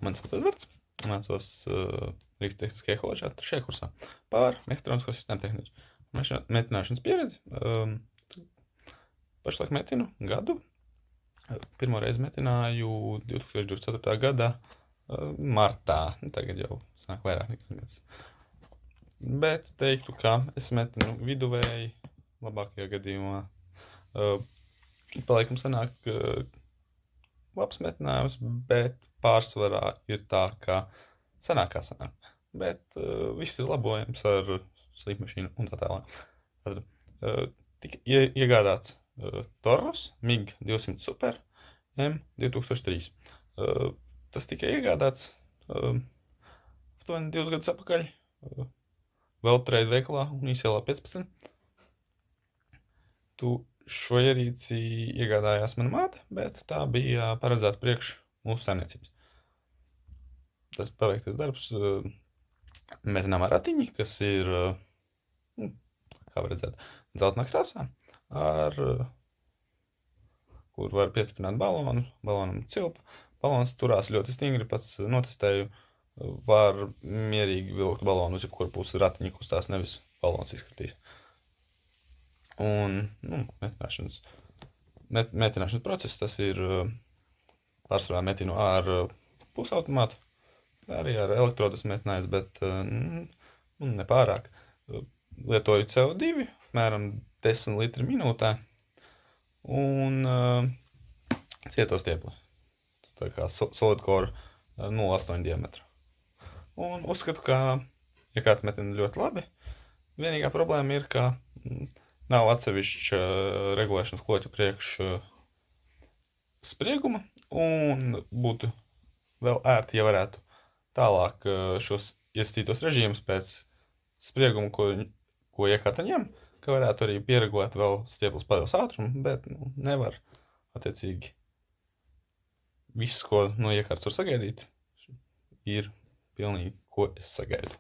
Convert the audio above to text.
Mani sauc Edvards, mācos Rīgas Tehniskajā koledžā 3. kursā par mehātronisko sistēmu tehniķu. Metināšanas pieredzi. Pašlaik metinu gadu. Pirmo reizi metināju 2024. gada martā. Tagad jau sanāk vairāk nekā gads. Bet teiktu, ka es metinu viduvēji, labākajā gadījumā. Palaikam sanāk labs metinājums, bet pārsvarā ir tā, ka sanāk kā sanāk. Bet viss ir labojams ar slīpmašīnu un tā tālāk. Tad tika iegādāts Toros MiG 200 Super M2003. Tas tika iegādāts aptuveni 2 gadus atpakaļ Veltrade veikalā un ielā 15. Šo ierīci iegādājās mana māte, bet tā bija paredzēta priekš mūsu saimniecības. Tas paveiktais darbs metināmā ratiņi, kas ir, kā var redzēt, dzeltenā krāsā, kur var piestiprināt balonu, balonam cilpa. Balons turās ļoti stingri, pats notestēju, var mierīgi vilkt balonu uz jebkuru pusi, ratiņi kustās, nevis balons izskatīs. Un metināšanas process, tas ir pārsvarā metinu ar pusautomātu, arī ar elektrodas metinājums, bet nepārāk. Lietoju CO2, mēram 10 litri minūtē, un cieto stiepli. Tā kā solid core 0,8 diametra. Un uzskatu, ka iekārta metina ļoti labi. Vienīgā problēma ir, ka nav atsevišķa regulēšanas kloķa priekš sprieguma, un būtu vēl ērti, ja varētu tālāk šos iesaistītos režīmus pēc sprieguma, ko iekārta ņem, ka varētu arī pieregulēt vēl stieples padeves ātrumu, bet nevar attiecīgi viss, ko no iekārtas var sagaidīt, ir pilnīgi, ko es sagaidu.